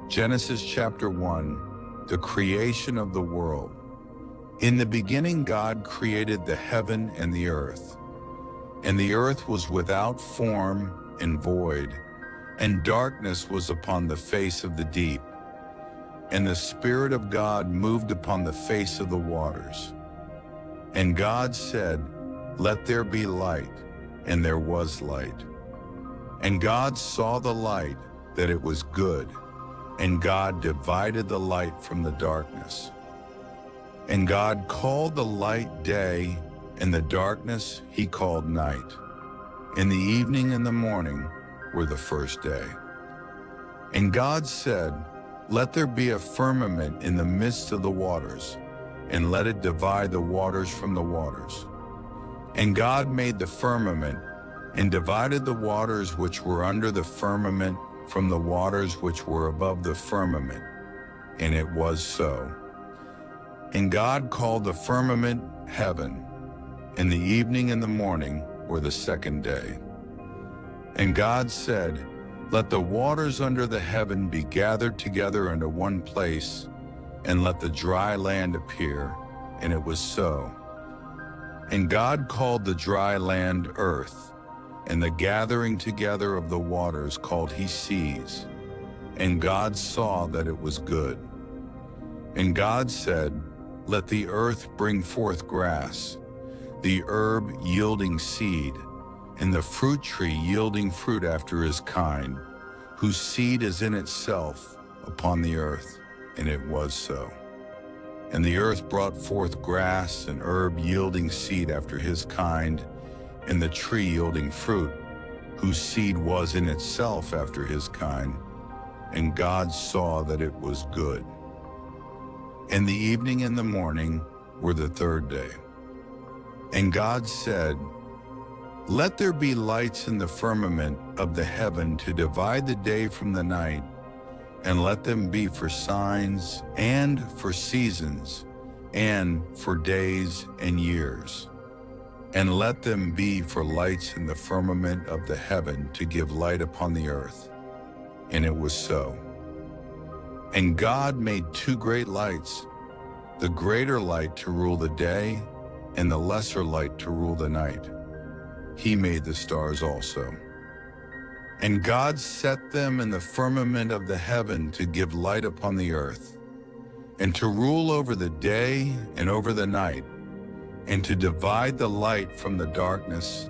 Genesis chapter 1, the creation of the world. In the beginning God created the heaven and the earth. And the earth was without form and void, and darkness was upon the face of the deep. And the Spirit of God moved upon the face of the waters. And God said, "Let there be light," and there was light. And God saw the light, that it was good. And God divided the light from the darkness. And God called the light day, and the darkness he called night. And the evening and the morning were the first day. And God said, "Let there be a firmament in the midst of the waters, and let it divide the waters from the waters." And God made the firmament, and divided the waters which were under the firmament from the waters which were above the firmament. And it was so. And God called the firmament heaven, and the evening and the morning were the second day. And God said, "Let the waters under the heaven be gathered together into one place, and let the dry land appear." And it was so. And God called the dry land earth, and the gathering together of the waters called he seas. And God saw that it was good. And God said, "Let the earth bring forth grass, the herb yielding seed, and the fruit tree yielding fruit after his kind, whose seed is in itself upon the earth." And it was so. And the earth brought forth grass and herb yielding seed after his kind, and the tree yielding fruit, whose seed was in itself after his kind. And God saw that it was good. And the evening and the morning were the third day. And God said, "Let there be lights in the firmament of the heaven to divide the day from the night, and let them be for signs and for seasons and for days and years. And let them be for lights in the firmament of the heaven to give light upon the earth." And it was so. And God made two great lights, the greater light to rule the day, and the lesser light to rule the night. He made the stars also. And God set them in the firmament of the heaven to give light upon the earth, and to rule over the day and over the night, and to divide the light from the darkness.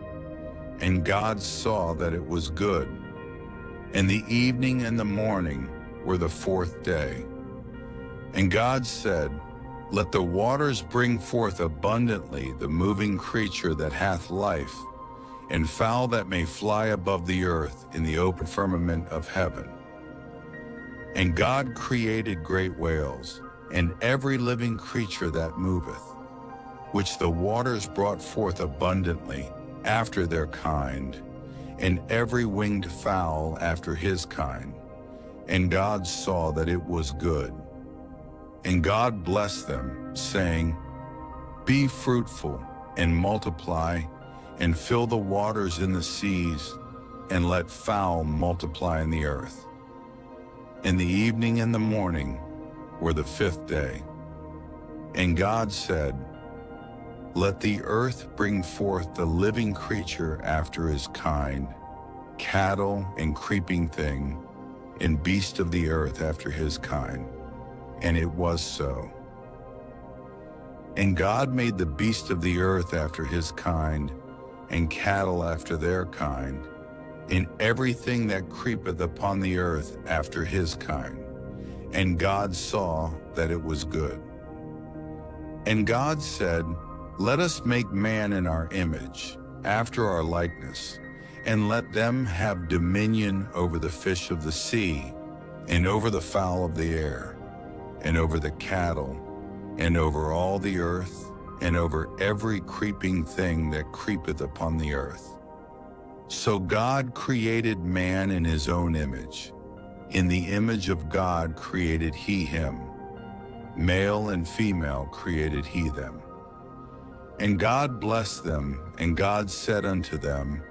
And God saw that it was good. And the evening and the morning were the fourth day. And God said, "Let the waters bring forth abundantly the moving creature that hath life, and fowl that may fly above the earth in the open firmament of heaven." And God created great whales, and every living creature that moveth, which the waters brought forth abundantly after their kind, and every winged fowl after his kind. And God saw that it was good. And God blessed them, saying, "Be fruitful and multiply, and fill the waters in the seas, and let fowl multiply in the earth." And the evening and the morning were the fifth day. And God said, "Let the earth bring forth the living creature after his kind, cattle and creeping thing, and beast of the earth after his kind." And it was so. And God made the beast of the earth after his kind, and cattle after their kind, and everything that creepeth upon the earth after his kind. And God saw that it was good. And God said, "Let us make man in our image, after our likeness, and let them have dominion over the fish of the sea, and over the fowl of the air, and over the cattle, and over all the earth, and over every creeping thing that creepeth upon the earth." So God created man in his own image. In the image of God created he him. Male and female created he them. And God blessed them, and God said unto them,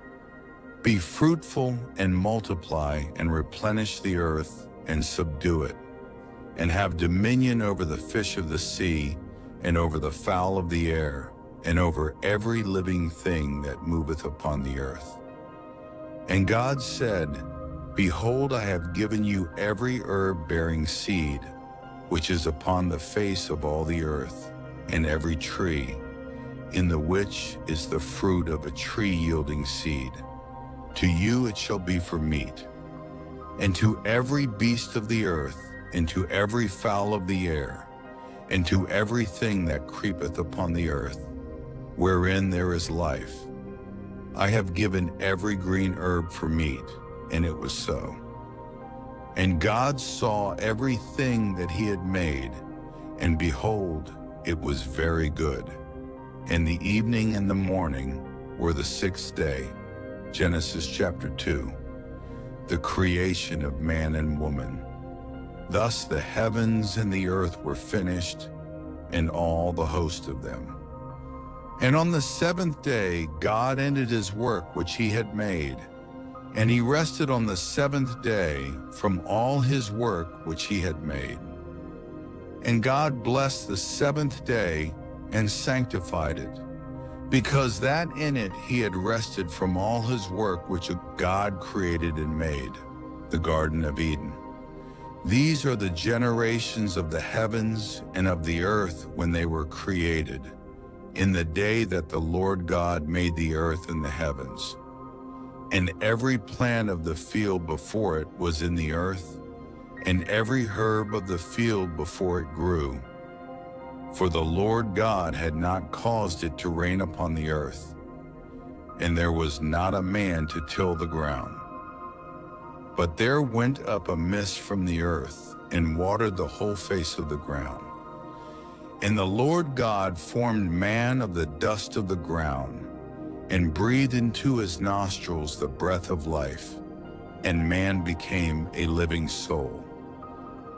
"Be fruitful and multiply, and replenish the earth, and subdue it, and have dominion over the fish of the sea, and over the fowl of the air, and over every living thing that moveth upon the earth. And God said, Behold, I have given you every herb bearing seed, which is upon the face of all the earth, and every tree, in the which is the fruit of a tree yielding seed. To you it shall be for meat. And to every beast of the earth, and to every fowl of the air, and to everything that creepeth upon the earth, wherein there is life, I have given every green herb for meat. And it was so. And God saw everything that he had made, and behold, it was very good. And the evening and the morning were the sixth day. Genesis chapter 2. The creation of man and woman. Thus the heavens and the earth were finished, and all the host of them. And on the seventh day God ended his work which he had made, and he rested on the seventh day from all his work which he had made. And God blessed the seventh day and sanctified it, because that in it he had rested from all his work which God created and made, the Garden of Eden. These are the generations of the heavens and of the earth when they were created, in the day that the Lord God made the earth and the heavens. And every plant of the field before it was in the earth, and every herb of the field before it grew. For the Lord God had not caused it to rain upon the earth, and there was not a man to till the ground. But there went up a mist from the earth, and watered the whole face of the ground. And the Lord God formed man of the dust of the ground, and breathed into his nostrils the breath of life, and man became a living soul.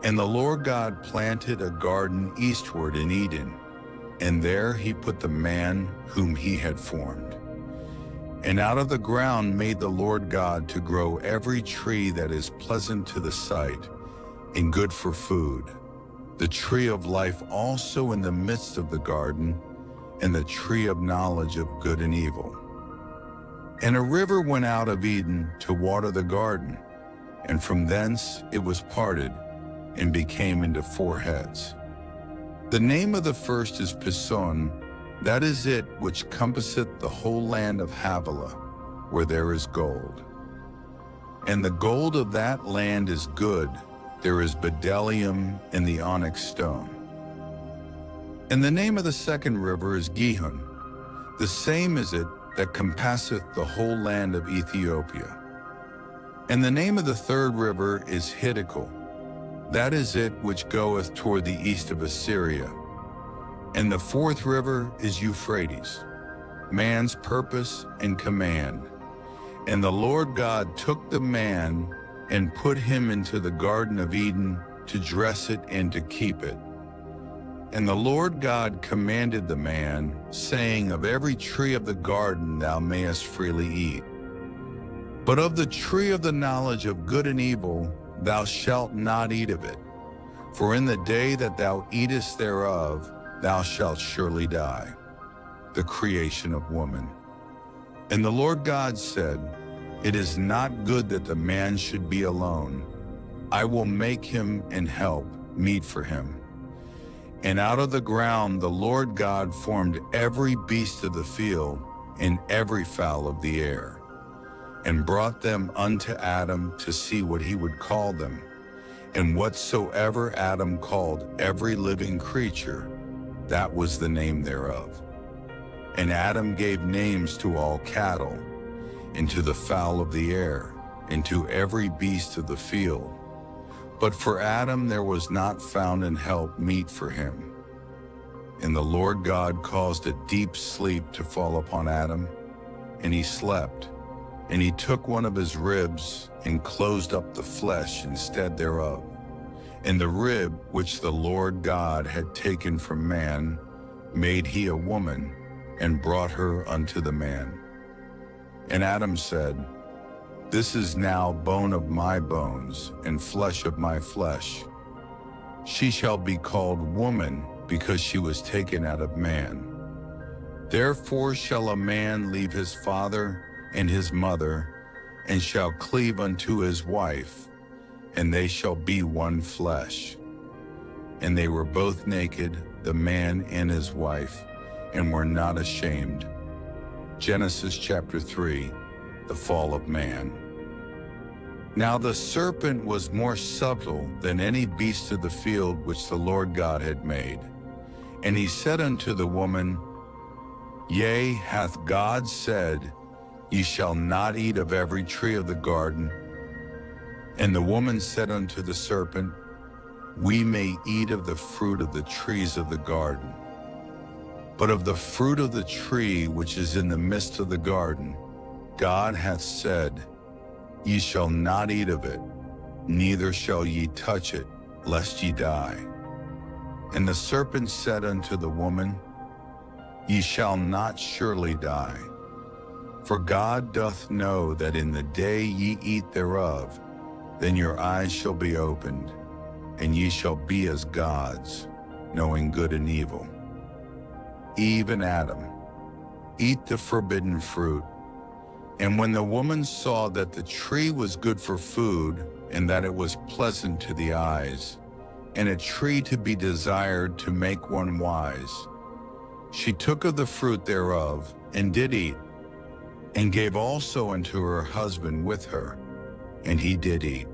And the Lord God planted a garden eastward in Eden, and there he put the man whom he had formed. And out of the ground made the Lord God to grow every tree that is pleasant to the sight, and good for food, the tree of life also in the midst of the garden, and the tree of knowledge of good and evil. And a river went out of Eden to water the garden, and from thence it was parted, and became into four heads. The name of the first is Pison, that is it which compasseth the whole land of Havilah, where there is gold. And the gold of that land is good, there is bdellium and the onyx stone. And the name of the second river is Gihon, the same is it that compasseth the whole land of Ethiopia. And the name of the third river is Hiddekel, that is it which goeth toward the east of Assyria. And the fourth river is Euphrates, man's purpose and command. And the Lord God took the man and put him into the Garden of Eden to dress it and to keep it. And the Lord God commanded the man, saying, Of every tree of the garden thou mayest freely eat, but of the tree of the knowledge of good and evil thou shalt not eat of it. For in the day that thou eatest thereof, thou shalt surely die. The creation of woman. And the Lord God said, It is not good that the man should be alone. I will make him an help meet for him. And out of the ground the Lord God formed every beast of the field and every fowl of the air, and brought them unto Adam to see what he would call them. And whatsoever Adam called every living creature, that was the name thereof. And Adam gave names to all cattle, and to the fowl of the air, and to every beast of the field. But for Adam there was not found an help meet for him. And the Lord God caused a deep sleep to fall upon Adam, and he slept. And he took one of his ribs, and closed up the flesh instead thereof. And the rib which the Lord God had taken from man, made he a woman, and brought her unto the man. And Adam said, This is now bone of my bones and flesh of my flesh. She shall be called woman because she was taken out of man. Therefore shall a man leave his father and his mother, and shall cleave unto his wife, and they shall be one flesh. And they were both naked, the man and his wife, and were not ashamed. Genesis chapter 3, the fall of man. Now the serpent was more subtle than any beast of the field which the Lord God had made. And he said unto the woman, Yea, hath God said, Ye shall not eat of every tree of the garden? And the woman said unto the serpent, We may eat of the fruit of the trees of the garden. But of the fruit of the tree which is in the midst of the garden, God hath said, Ye shall not eat of it, neither shall ye touch it, lest ye die. And the serpent said unto the woman, Ye shall not surely die. For God doth know that in the day ye eat thereof, then your eyes shall be opened, and ye shall be as gods, knowing good and evil. Eve and Adam, eat the forbidden fruit. And when the woman saw that the tree was good for food, and that it was pleasant to the eyes, and a tree to be desired to make one wise, she took of the fruit thereof, and did eat, and gave also unto her husband with her, and he did eat.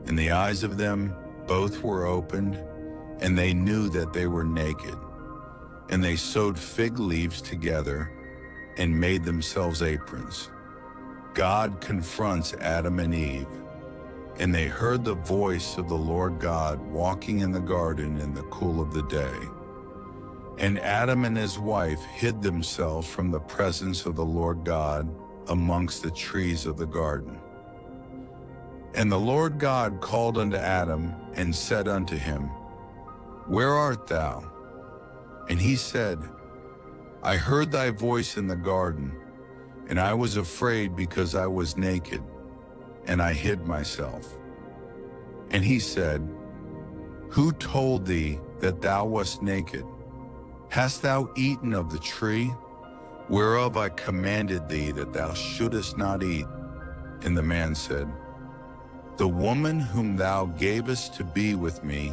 And the eyes of them both were opened, and they knew that they were naked. And they sewed fig leaves together, and made themselves aprons. God confronts Adam and Eve, and they heard the voice of the Lord God walking in the garden in the cool of the day. And Adam and his wife hid themselves from the presence of the Lord God amongst the trees of the garden. And the Lord God called unto Adam, and said unto him, Where art thou? And he said, I heard thy voice in the garden, and I was afraid because I was naked, and I hid myself. And he said, Who told thee that thou wast naked? Hast thou eaten of the tree, whereof I commanded thee that thou shouldest not eat? And the man said, The woman whom thou gavest to be with me,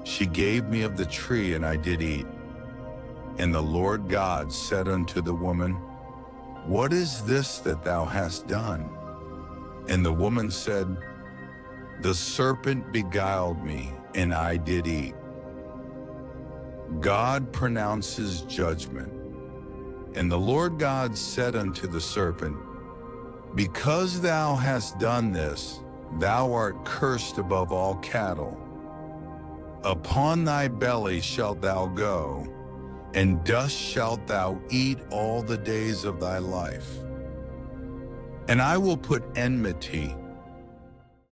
she gave me of the tree, and I did eat. And the Lord God said unto the woman, What is this that thou hast done? And the woman said, The serpent beguiled me, and I did eat. God pronounces judgment. And the Lord God said unto the serpent, Because thou hast done this, thou art cursed above all cattle. Upon thy belly shalt thou go, and dust shalt thou eat all the days of thy life. And I will put enmity